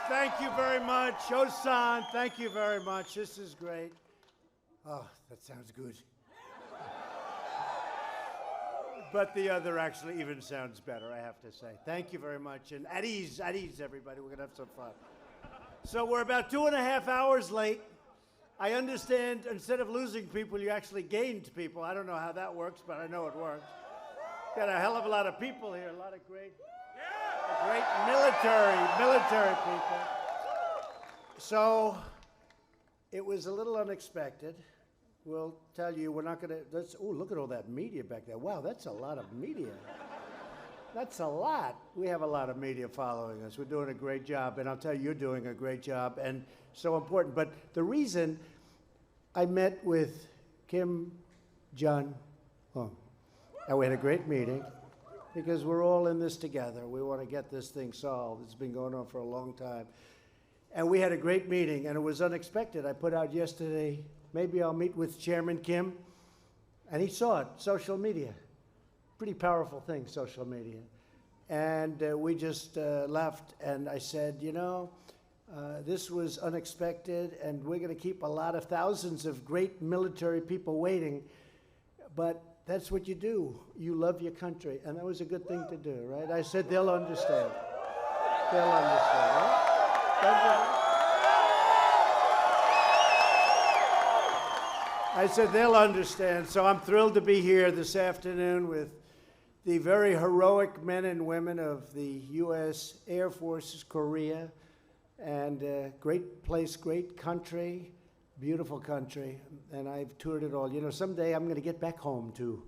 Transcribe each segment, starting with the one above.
Thank you very much. Osan, thank you very much. This is great. Oh, that sounds good. But the other actually even sounds better, I have to say. Thank you very much. And at ease, everybody. We're going to have some fun. So we're about 2.5 hours late. I understand instead of losing people, you actually gained people. I don't know how that works, but I know it works. Got a hell of a lot of people here, a lot of great military people. So it was a little unexpected. We'll tell you, we're not going to, oh, look at all that media back there. Wow, that's a lot of media. That's a lot. We have a lot of media following us. We're doing a great job, and I'll tell you, you're doing a great job, and so important. But the reason I met with Kim Jong-un, and we had a great meeting, because we're all in this together. We want to get this thing solved. It's been going on for a long time. And we had a great meeting, and it was unexpected. I put out yesterday, maybe I'll meet with Chairman Kim, and he saw it, social media. Pretty powerful thing, social media. And we just left, and I said, you know, this was unexpected, and we're going to keep a lot of thousands of great military people waiting, but that's what you do. You love your country, and that was a good thing to do, right? I said, they'll understand. They'll understand, right? I said, they'll understand. So I'm thrilled to be here this afternoon with the very heroic men and women of the U.S. Air Force, Korea, and great place, great country, beautiful country, and I've toured it all. You know, someday I'm going to get back home, too.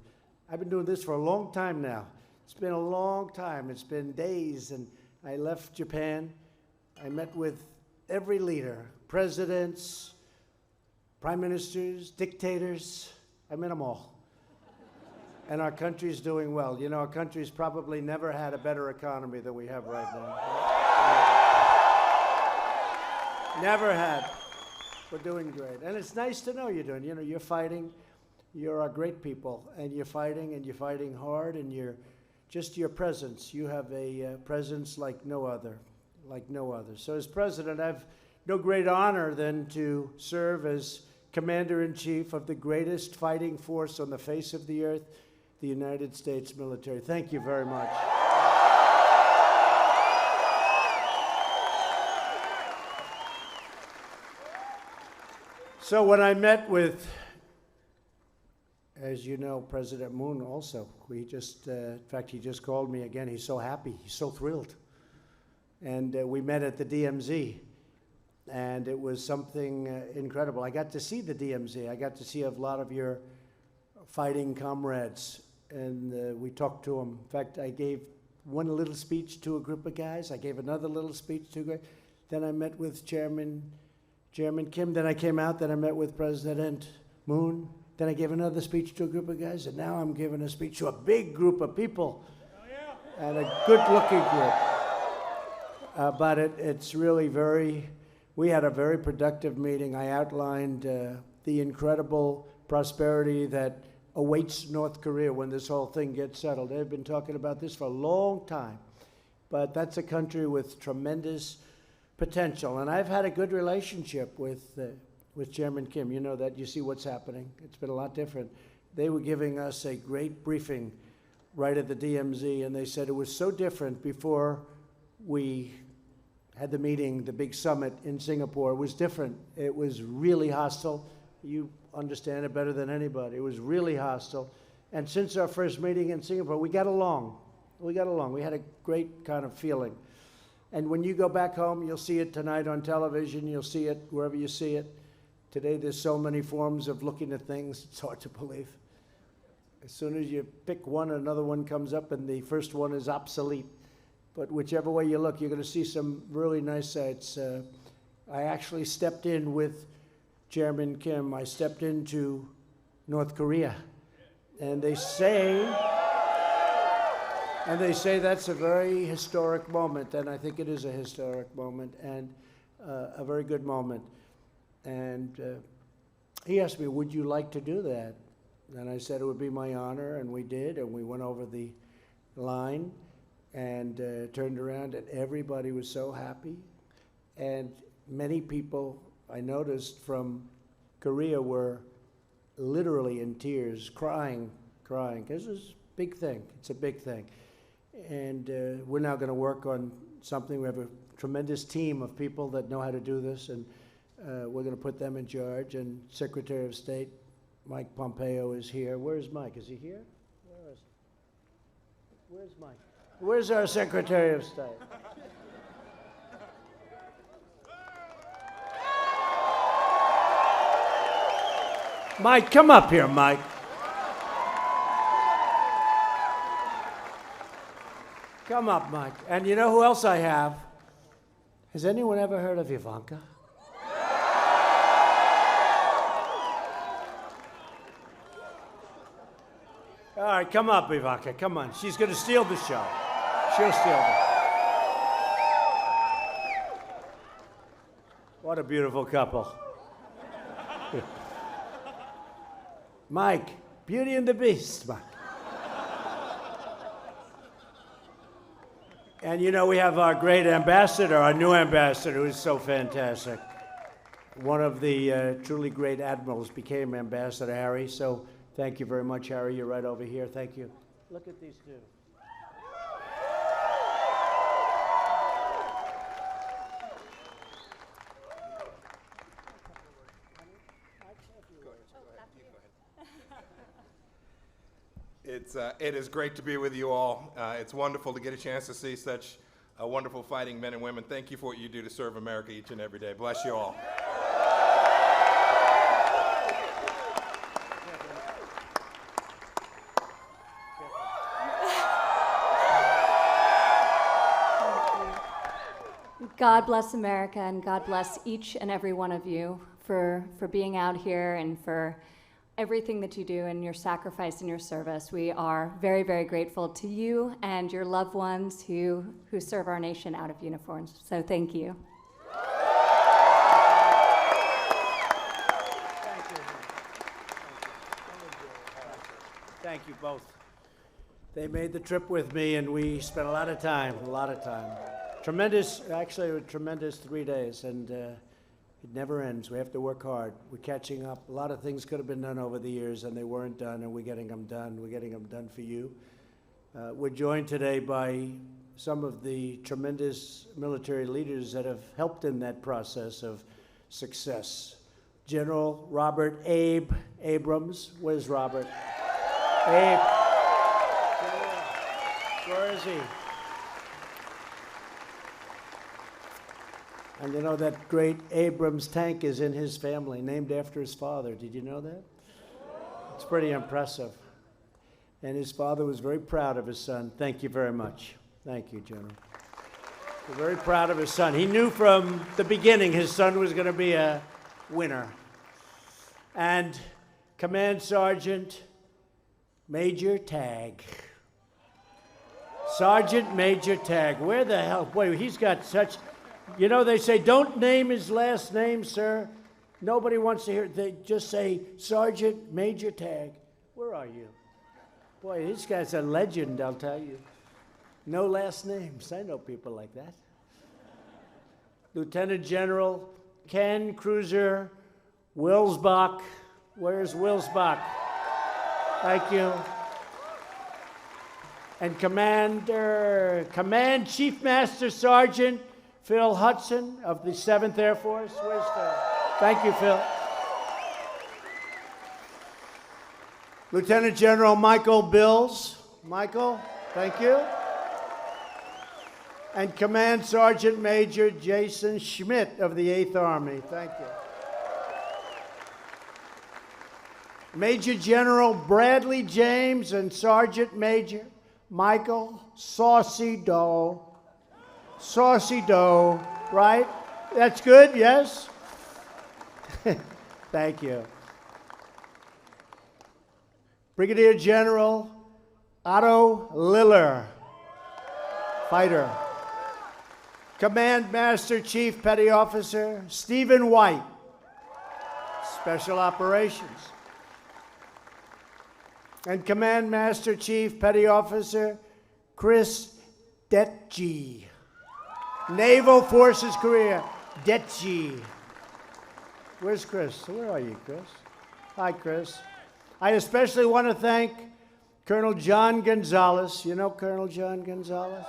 I've been doing this for a long time now. It's been a long time. It's been days, and I left Japan. I met with every leader, presidents, prime ministers, dictators. I met them all. And our country's doing well. You know, our country's probably never had a better economy than we have right now. Never had. We're doing great. And it's nice to know you're doing. You know, you're fighting. You're great people. And you're fighting hard, and you're just your presence. You have a presence like no other. So as president, I've no great honor than to serve as Commander-in-Chief of the greatest fighting force on the face of the earth, the United States military. Thank you very much. So when I met with, as you know, President Moon also, we just, in fact, he just called me again. He's so happy. He's so thrilled. And we met at the DMZ, and it was something incredible. I got to see the DMZ. I got to see a lot of your fighting comrades, and we talked to them. In fact, I gave one little speech to a group of guys. I gave another little speech to a group. Then I met with Chairman Kim. Then I came out. Then I met with President Moon. Then I gave another speech to a group of guys, and now I'm giving a speech to a big group of people, and a good-looking group. But it's really we had a very productive meeting. I outlined the incredible prosperity that awaits North Korea when this whole thing gets settled. They've been talking about this for a long time, but that's a country with tremendous potential. And I've had a good relationship with Chairman Kim. You know that. You see what's happening. It's been a lot different. They were giving us a great briefing right at the DMZ, and they said it was so different before we had the meeting, the big summit in Singapore. It was different. It was really hostile. You understand it better than anybody. It was really hostile. And since our first meeting in Singapore, we got along. We had a great kind of feeling. And when you go back home, you'll see it tonight on television. You'll see it wherever you see it. Today, there's so many forms of looking at things, it's hard to believe. As soon as you pick one, another one comes up, and the first one is obsolete. But whichever way you look, you're going to see some really nice sights. I actually stepped in with Chairman Kim. I stepped into North Korea. And they say that's a very historic moment, and I think it is a historic moment, and a very good moment. And he asked me, would you like to do that? And I said it would be my honor, and we did, and we went over the line and turned around, and everybody was so happy. And many people, I noticed, from Korea were literally in tears, crying, because it's a big thing. It's a big thing. And we're now going to work on something. We have a tremendous team of people that know how to do this, and we're going to put them in charge. And Secretary of State Mike Pompeo is here. Where's Mike? Is he here? Where is he? Where's Mike? Where's our Secretary of State? Mike, come up here, Mike. Come up, Mike. And you know who else I have? Has anyone ever heard of Ivanka? All right, come up, Ivanka. Come on. She's going to steal the show. She'll steal it. What a beautiful couple. Mike, Beauty and the Beast, Mike. And you know, we have our great ambassador, our new ambassador, who is so fantastic. One of the truly great admirals became Ambassador Harry, so thank you very much, Harry. You're right over here. Thank you. Look at these two. It is great to be with you all. It's wonderful to get a chance to see such wonderful fighting men and women. Thank you for what you do to serve America each and every day. Bless you all. God bless America, and God bless each and every one of you for being out here and for everything that you do and your sacrifice and your service. We are very, very grateful to you and your loved ones who serve our nation out of uniforms. So thank you. Thank you both. They made the trip with me, and we spent a lot of time. Tremendous, actually a tremendous 3 days, and it never ends. We have to work hard. We're catching up. A lot of things could have been done over the years, and they weren't done, and we're getting them done. We're getting them done for you. We're joined today by some of the tremendous military leaders that have helped in that process of success. General Robert Abrams. Where's Robert? Abe. Where is he? And you know that great Abrams tank is in his family, named after his father. Did you know that? It's pretty impressive. And his father was very proud of his son. Thank you very much. Thank you, General. We're very proud of his son. He knew from the beginning his son was going to be a winner. And Command Sergeant Major Tagg. Sergeant Major Tagg. Where the hell? Boy, he's got such... You know, they say, don't name his last name, sir. Nobody wants to hear it. They just say, Sergeant Major Tagg. Where are you? Boy, this guy's a legend, I'll tell you. No last names. I know people like that. Lieutenant General Ken Cruiser Wilsbach. Where's Wilsbach? Thank you. And Command Chief Master Sergeant Phil Hudson of the 7th Air Force. Where's Phil? Thank you, Phil. Lieutenant General Michael Bills. Michael, thank you. And Command Sergeant Major Jason Schmidt of the 8th Army. Thank you. Major General Bradley James and Sergeant Major Michael Saucy Doe. Saucy Doe, right? That's good, yes? Thank you. Brigadier General Otto Liller, fighter. Command Master Chief Petty Officer Stephen White, Special Operations. And Command Master Chief Petty Officer Chris Detge, Naval Forces Korea. Detchi. Where's Chris? Where are you, Chris? Hi, Chris. I especially want to thank Colonel John Gonzalez. You know Colonel John Gonzalez?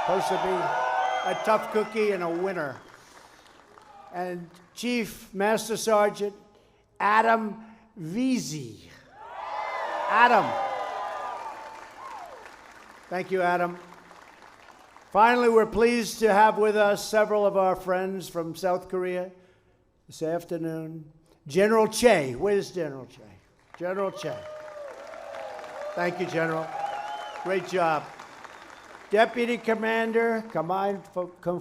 Supposed to be a tough cookie and a winner. And Chief Master Sergeant Adam Veazey. Adam. Thank you, Adam. Finally, we're pleased to have with us several of our friends from South Korea this afternoon. General Che. Where's General Che? General Che. Thank you, General. Great job. Deputy Commander, Combined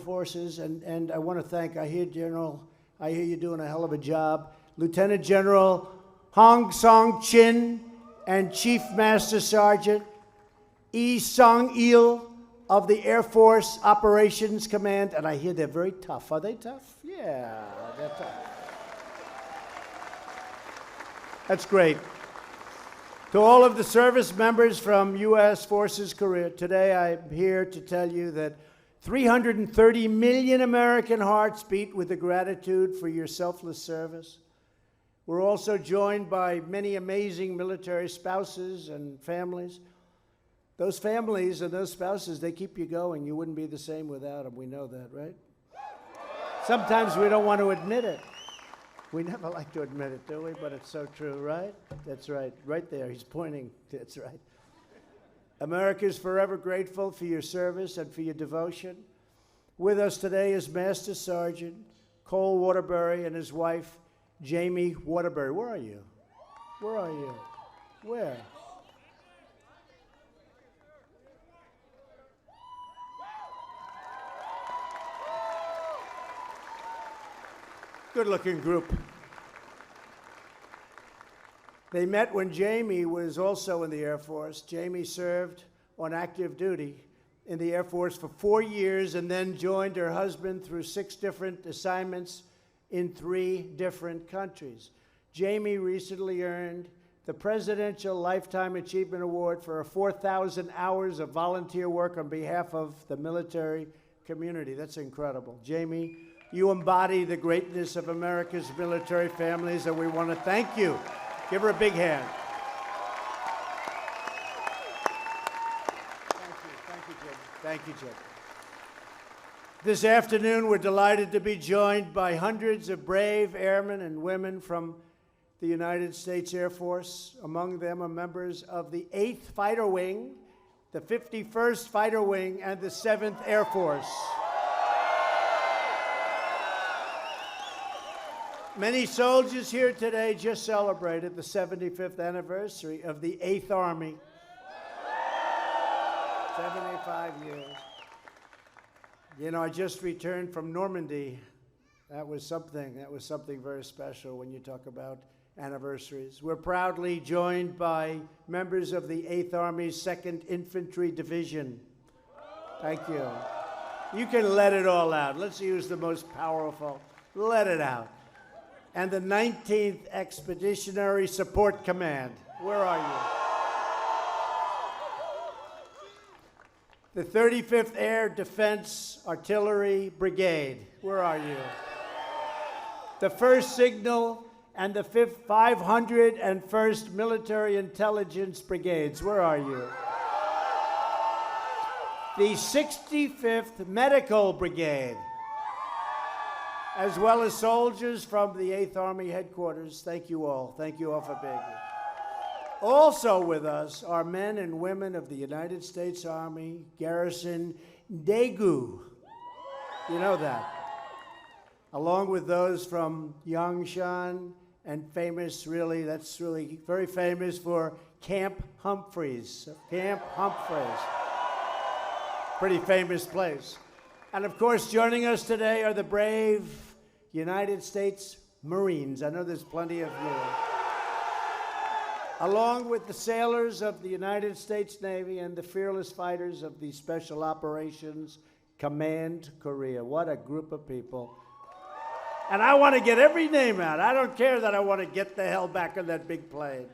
Forces, and I want to thank, I hear you're doing a hell of a job, Lieutenant General Hong Song Chin and Chief Master Sergeant Yi Sung Il of the Air Force Operations Command, and I hear they're very tough. Are they tough? Yeah, they're tough. That's great. To all of the service members from U.S. Forces Korea, today I'm here to tell you that 330 million American hearts beat with the gratitude for your selfless service. We're also joined by many amazing military spouses and families. Those families and those spouses, they keep you going. You wouldn't be the same without them. We know that, right? Sometimes we don't want to admit it. We never like to admit it, do we? But it's so true, right? That's right. Right there. He's pointing. That's right. America is forever grateful for your service and for your devotion. With us today is Master Sergeant Cole Waterbury and his wife, Jamie Waterbury. Where are you? Where are you? Where? Good-looking group. They met when Jamie was also in the Air Force. Jamie served on active duty in the Air Force for 4 years and then joined her husband through 6 different assignments in 3 different countries. Jamie recently earned the Presidential Lifetime Achievement Award for her 4,000 hours of volunteer work on behalf of the military community. That's incredible. Jamie, you embody the greatness of America's military families, and we want to thank you. Give her a big hand. Thank you, Jim. Thank you, Jim. This afternoon, we're delighted to be joined by hundreds of brave airmen and women from the United States Air Force. Among them are members of the 8th Fighter Wing, the 51st Fighter Wing, and the 7th Air Force. Many soldiers here today just celebrated the 75th anniversary of the 8th Army. 75 years. You know, I just returned from Normandy. That was something very special when you talk about anniversaries. We're proudly joined by members of the 8th Army's 2nd Infantry Division. Thank you. You can let it all out. Let's use the most powerful. Let it out. And the 19th Expeditionary Support Command. Where are you? The 35th Air Defense Artillery Brigade. Where are you? The 1st Signal and the 501st Military Intelligence Brigades. Where are you? The 65th Medical Brigade, as well as soldiers from the 8th Army headquarters. Thank you all. Thank you all for being here. Also with us are men and women of the United States Army Garrison Daegu. You know that. Along with those from Yongshan and famous, that's really very famous for Camp Humphreys. Camp Humphreys. Pretty famous place. And of course, joining us today are the brave United States Marines. I know there's plenty of you. Along with the sailors of the United States Navy and the fearless fighters of the Special Operations Command Korea. What a group of people. And I want to get every name out. I don't care that I want to get the hell back on that big plane.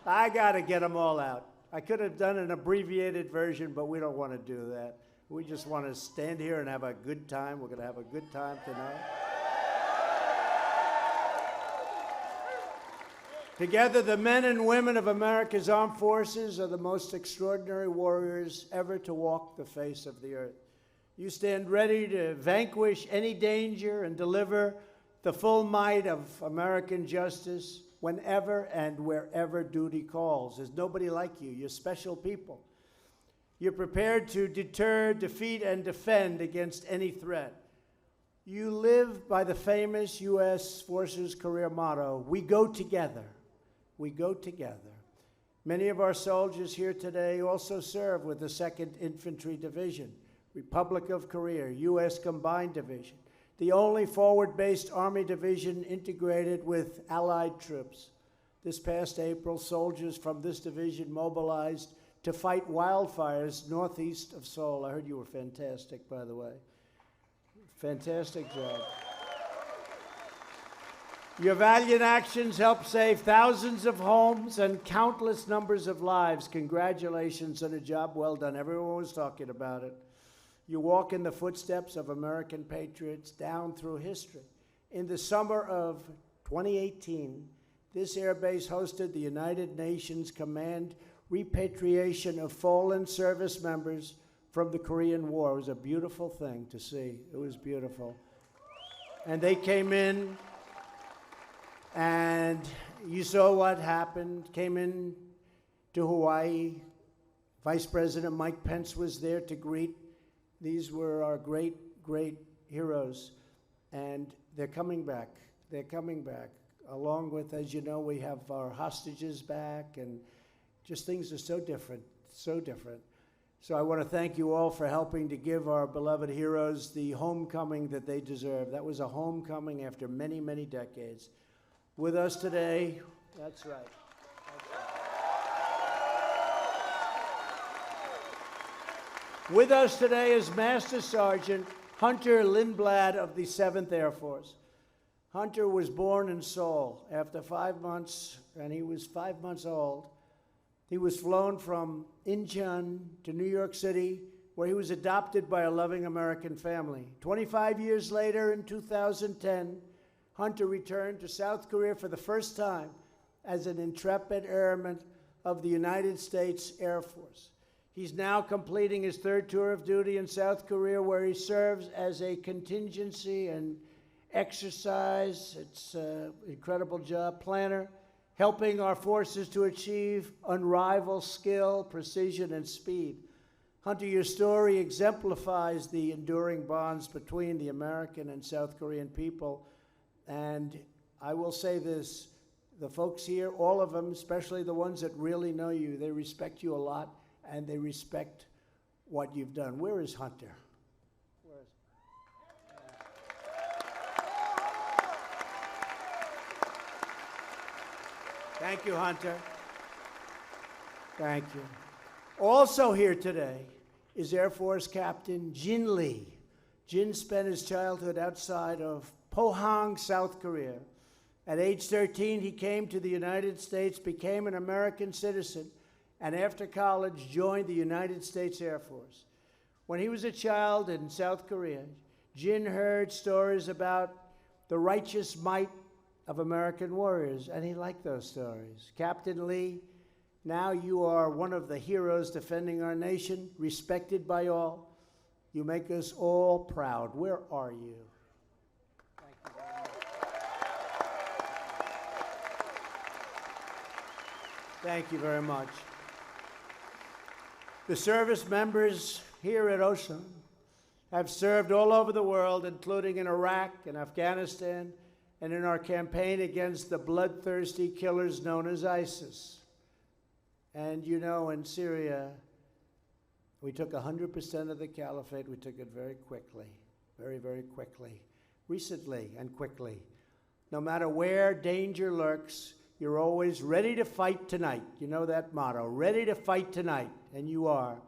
I got to get them all out. I could have done an abbreviated version, but we don't want to do that. We just want to stand here and have a good time. We're going to have a good time tonight. Together, the men and women of America's armed forces are the most extraordinary warriors ever to walk the face of the earth. You stand ready to vanquish any danger and deliver the full might of American justice whenever and wherever duty calls. There's nobody like you. You're special people. You're prepared to deter, defeat, and defend against any threat. You live by the famous U.S. Forces career motto, "We go together." We go together. Many of our soldiers here today also serve with the 2nd Infantry Division, Republic of Korea, U.S. Combined Division, the only forward-based Army division integrated with Allied troops. This past April, soldiers from this division mobilized to fight wildfires northeast of Seoul. I heard you were fantastic, by the way. Fantastic job. Your valiant actions helped save thousands of homes and countless numbers of lives. Congratulations on a job well done. Everyone was talking about it. You walk in the footsteps of American patriots down through history. In the summer of 2018, this airbase hosted the United Nations Command repatriation of fallen service members from the Korean War. It was a beautiful thing to see. It was beautiful. And they came in, and you saw what happened. Came in to Hawaii. Vice President Mike Pence was there to greet. These were our great, great heroes. And they're coming back. They're coming back. Along with, as you know, we have our hostages back, and just things are so different, so different. So I want to thank you all for helping to give our beloved heroes the homecoming that they deserve. That was a homecoming after many, many decades. With us today, that's right. With us today is Master Sergeant Hunter Lindblad of the 7th Air Force. Hunter was born in Seoul. After 5 months, and he was 5 months old, he was flown from Incheon to New York City, where he was adopted by a loving American family. 25 years later, in 2010, Hunter returned to South Korea for the first time as an intrepid airman of the United States Air Force. He's now completing his 3rd tour of duty in South Korea, where he serves as a contingency and exercise, it's an incredible job, planner, helping our forces to achieve unrivaled skill, precision, and speed. Hunter, your story exemplifies the enduring bonds between the American and South Korean people. And I will say this, the folks here, all of them, especially the ones that really know you, they respect you a lot, and they respect what you've done. Where is Hunter? Where is Thank you, Hunter. Thank you. Also here today is Air Force Captain Jin Lee. Jin spent his childhood outside of Pohang, South Korea. At age 13, he came to the United States, became an American citizen, and after college joined the United States Air Force. When he was a child in South Korea, Jin heard stories about the righteous might of American warriors, and he liked those stories. Captain Lee, now you are one of the heroes defending our nation, respected by all. You make us all proud. Where are you? Thank you very much. The service members here at Osan have served all over the world, including in Iraq and Afghanistan, and in our campaign against the bloodthirsty killers known as ISIS. And you know, in Syria, we took 100% of the caliphate. We took it very quickly, very, very quickly, recently and quickly. No matter where danger lurks, you're always ready to fight tonight. You know that motto, ready to fight tonight, and you are.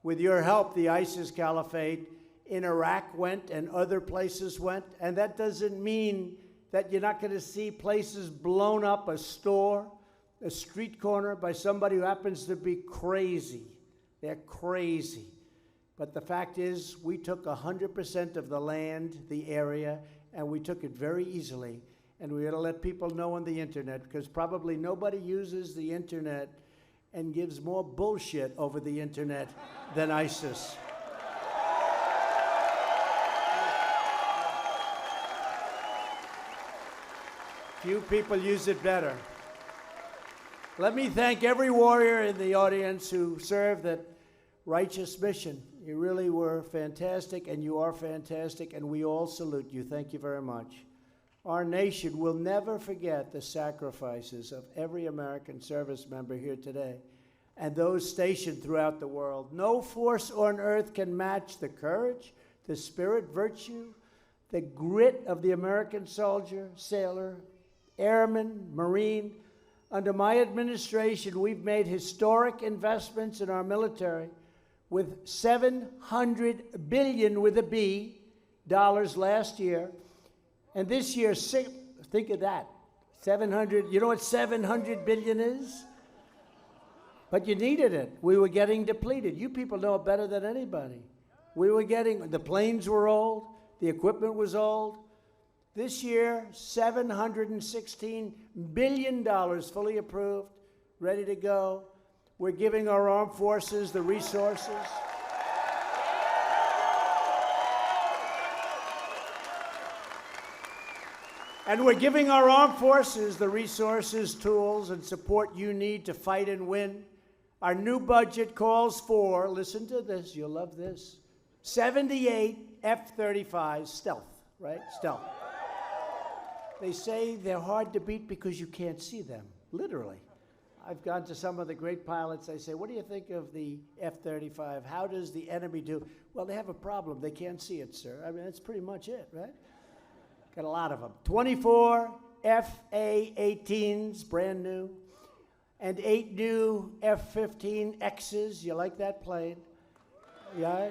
With your help, the ISIS caliphate in Iraq went and other places went, and that doesn't mean that you're not going to see places blown up, a store, a street corner by somebody who happens to be crazy. They're crazy. But the fact is, we took 100% of the land, the area, and we took it very easily. And we got to let people know on the internet, because probably nobody uses the internet and gives more bullshit over the internet than ISIS. Few people use it better. Let me thank every warrior in the audience who served that righteous mission. You really were fantastic, and you are fantastic, and we all salute you. Thank you very much. Our nation will never forget the sacrifices of every American service member here today and those stationed throughout the world. No force on earth can match the courage, the spirit, virtue, the grit of the American soldier, sailor, airman, Marine. Under my administration, we've made historic investments in our military with $700 billion with a B dollars last year. And this year, think of that, 700, you know what 700 billion is? But you needed it. We were getting depleted. You people know it better than anybody. The planes were old, the equipment was old. This year, $716 billion fully approved, ready to go. We're giving our armed forces the resources. And we're giving our armed forces the resources, tools, and support you need to fight and win. Our new budget calls for, listen to this, you'll love this, 78 F-35 stealth, right? Stealth. They say they're hard to beat because you can't see them, literally. I've gone to some of the great pilots. I say, what do you think of the F-35? How does the enemy do? Well, they have a problem. They can't see it, sir. I mean, that's pretty much it, right? Got a lot of them. 24 F/A-18s, brand new, and 8 new F-15Xs. You like that plane? Yeah.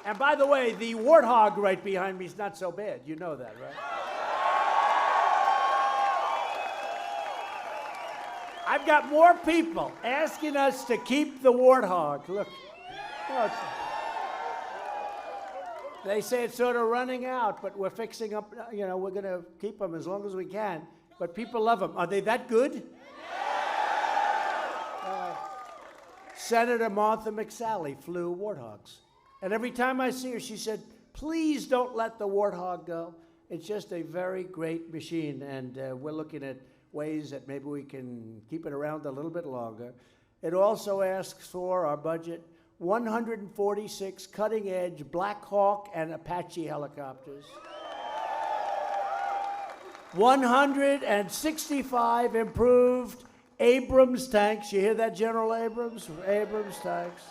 And by the way, the Warthog right behind me is not so bad. You know that, right? I've got more people asking us to keep the Warthog. Look. No, they say it's sort of running out, but we're fixing up, you know, we're going to keep them as long as we can. But people love them. Are they that good? Senator Martha McSally flew Warthogs. And every time I see her, she said, please don't let the Warthog go. It's just a very great machine, and we're looking at ways that maybe we can keep it around a little bit longer. It also asks for our budget 146 cutting-edge Black Hawk and Apache helicopters, 165 improved Abrams tanks. You hear that, General Abrams? Abrams tanks.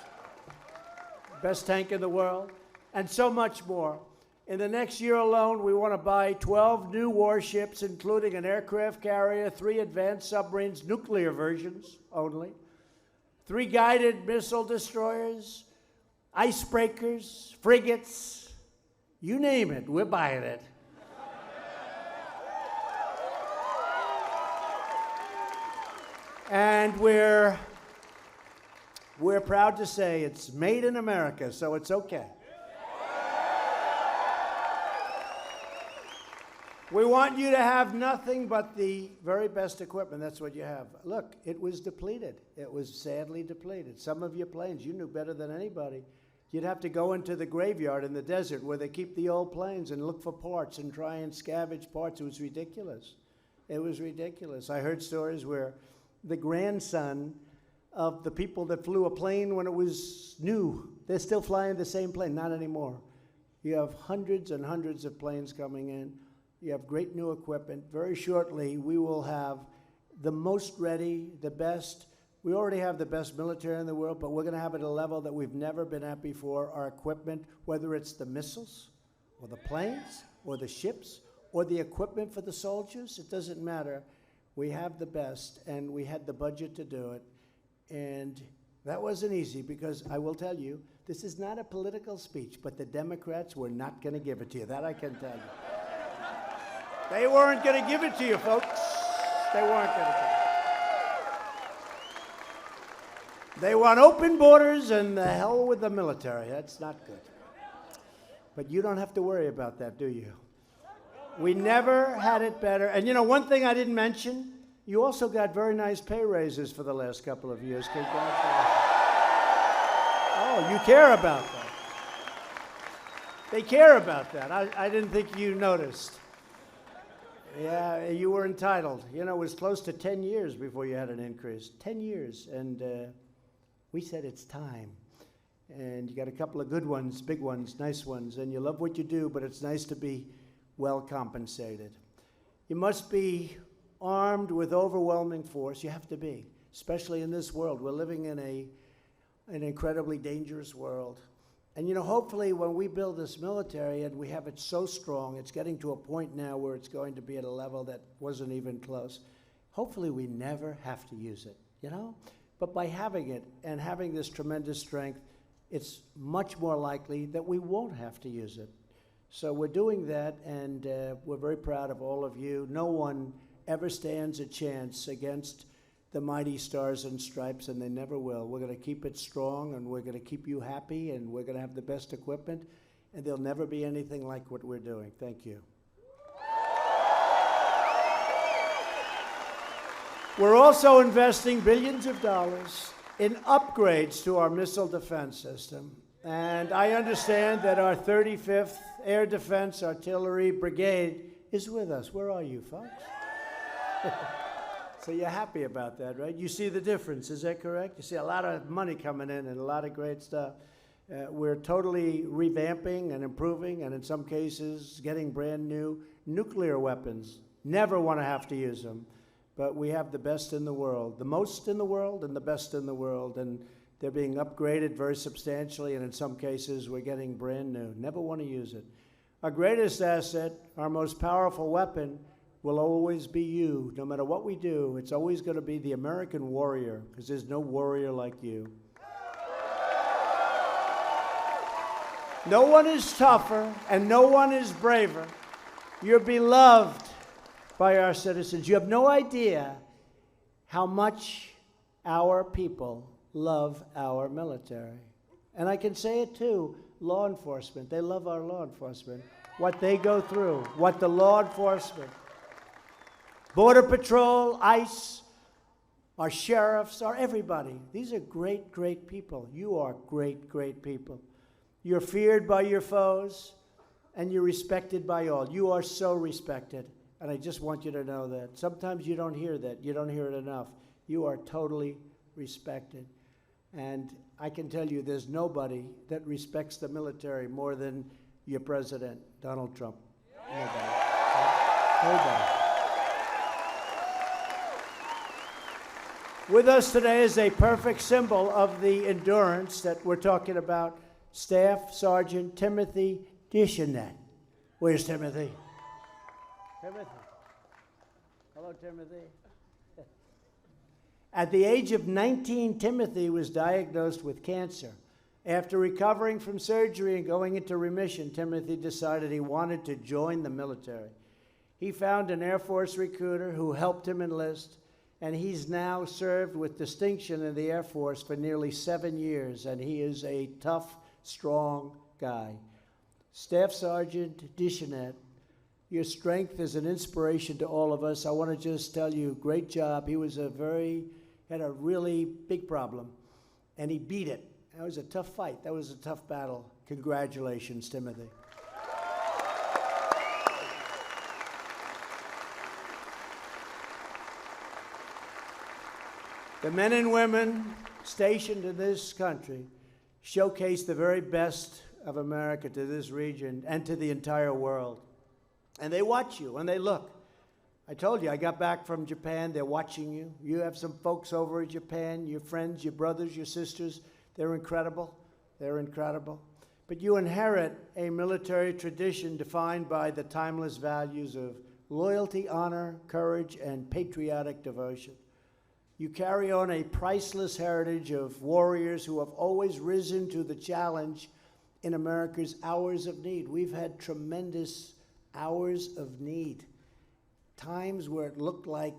Best tank in the world, and so much more. In the next year alone, we want to buy 12 new warships, including an aircraft carrier, 3 advanced submarines, nuclear versions only, 3 guided missile destroyers, icebreakers, frigates, you name it, we're buying it. And we're proud to say it's made in America, so it's okay. We want you to have nothing but the very best equipment. That's what you have. Look, it was depleted. It was sadly depleted. Some of your planes, you knew better than anybody. You'd have to go into the graveyard in the desert where they keep the old planes and look for parts and try and scavenge parts. It was ridiculous. It was ridiculous. I heard stories where the grandson of the people that flew a plane when it was new, they're still flying the same plane. Not anymore. You have hundreds and hundreds of planes coming in. You have great new equipment. Very shortly, we will have the most ready, the best. We already have the best military in the world, but we're going to have it at a level that we've never been at before. Our equipment, whether it's the missiles or the planes or the ships or the equipment for the soldiers, it doesn't matter. We have the best, and we had the budget to do it. And that wasn't easy because I will tell you, this is not a political speech, but the Democrats were not going to give it to you. That I can tell you. They weren't going to give it to you, folks. They weren't going to give it. They want open borders and the hell with the military. That's not good. But you don't have to worry about that, do you? We never had it better. And you know, one thing I didn't mention, you also got very nice pay raises for the last couple of years. Congratulations. Oh, you care about that. They care about that. I didn't think you noticed. Yeah, you were entitled. You know, it was close to 10 years before you had an increase. 10 years. And we said it's time. And you got a couple of good ones, big ones, nice ones. And you love what you do, but it's nice to be well compensated. You must be armed with overwhelming force. You have to be, especially in this world. We're living in an incredibly dangerous world. And, you know, hopefully when we build this military and we have it so strong, it's getting to a point now where it's going to be at a level that wasn't even close. Hopefully we never have to use it, you know? But by having it and having this tremendous strength, it's much more likely that we won't have to use it. So we're doing that, and we're very proud of all of you. No one ever stands a chance against the mighty Stars and Stripes, and they never will. We're going to keep it strong, and we're going to keep you happy, and we're going to have the best equipment, and there'll never be anything like what we're doing. Thank you. We're also investing billions of dollars in upgrades to our missile defense system. And I understand that our 35th Air Defense Artillery Brigade is with us. Where are you, folks? So you're happy about that, right? You see the difference, is that correct? You see a lot of money coming in and a lot of great stuff. We're totally revamping and improving, and in some cases getting brand new nuclear weapons. Never want to have to use them, but we have the best in the world, the most in the world and the best in the world, and they're being upgraded very substantially, and in some cases we're getting brand new. Never want to use it. Our greatest asset, our most powerful weapon, will always be you. No matter what we do, it's always going to be the American warrior, because there's no warrior like you. No one is tougher and no one is braver. You're beloved by our citizens. You have no idea how much our people love our military. And I can say it too, law enforcement. They love our law enforcement. What they go through, what the law enforcement, Border Patrol, ICE, our sheriffs, our everybody. These are great, great people. You are great, great people. You're feared by your foes, and you're respected by all. You are so respected, and I just want you to know that. Sometimes you don't hear that. You don't hear it enough. You are totally respected. And I can tell you there's nobody that respects the military more than your president, Donald Trump. Nobody. Nobody. With us today is a perfect symbol of the endurance that we're talking about, Staff Sergeant Timothy Dishanet. Where's Timothy? Timothy. Hello, Timothy. At the age of 19, Timothy was diagnosed with cancer. After recovering from surgery and going into remission, Timothy decided he wanted to join the military. He found an Air Force recruiter who helped him enlist, and he's now served with distinction in the Air Force for nearly 7 years, and he is a tough, strong guy. Staff Sergeant Dishanet, your strength is an inspiration to all of us. I want to just tell you, great job. He was had a really big problem, and he beat it. That was a tough fight. That was a tough battle. Congratulations, Timothy. The men and women stationed in this country showcase the very best of America to this region and to the entire world. And they watch you and they look. I told you, I got back from Japan. They're watching you. You have some folks over in Japan, your friends, your brothers, your sisters. They're incredible. They're incredible. But you inherit a military tradition defined by the timeless values of loyalty, honor, courage, and patriotic devotion. You carry on a priceless heritage of warriors who have always risen to the challenge in America's hours of need. We've had tremendous hours of need, times where it looked like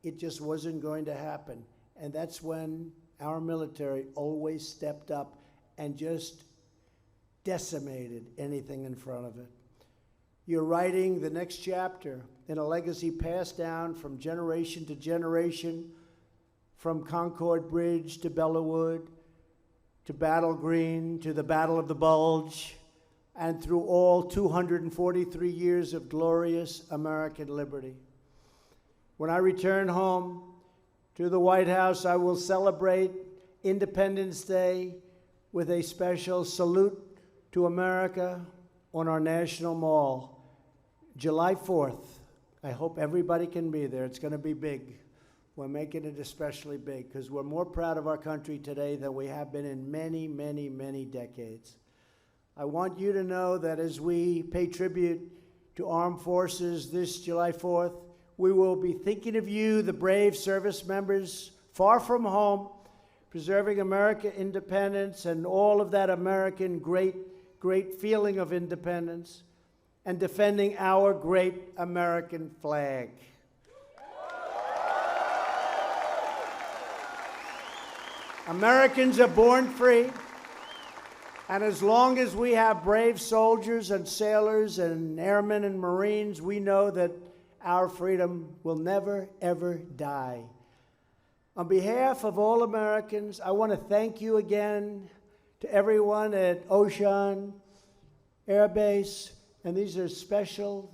it just wasn't going to happen. And that's when our military always stepped up and just decimated anything in front of it. You're writing the next chapter in a legacy passed down from generation to generation, from Concord Bridge to Bellawood, to Battle Green, to the Battle of the Bulge, and through all 243 years of glorious American liberty. When I return home to the White House, I will celebrate Independence Day with a special salute to America on our National Mall, July 4th. I hope everybody can be there. It's going to be big. We're making it especially big because we're more proud of our country today than we have been in many, many, many decades. I want you to know that as we pay tribute to armed forces this July 4th, we will be thinking of you, the brave service members far from home, preserving American independence and all of that American great feeling of independence, and defending our great American flag. Americans are born free, and as long as we have brave soldiers and sailors and airmen and Marines, we know that our freedom will never, ever die. On behalf of all Americans, I want to thank you again to everyone at Osan Air Base, and this is special,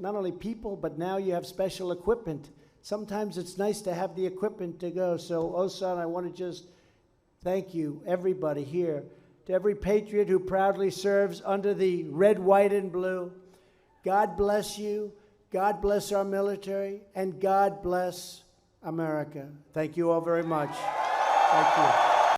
not only people, but now you have special equipment. Sometimes it's nice to have the equipment to go. So, Osan, I want to just thank you, everybody here, to every patriot who proudly serves under the red, white, and blue. God bless you. God bless our military. And God bless America. Thank you all very much. Thank you.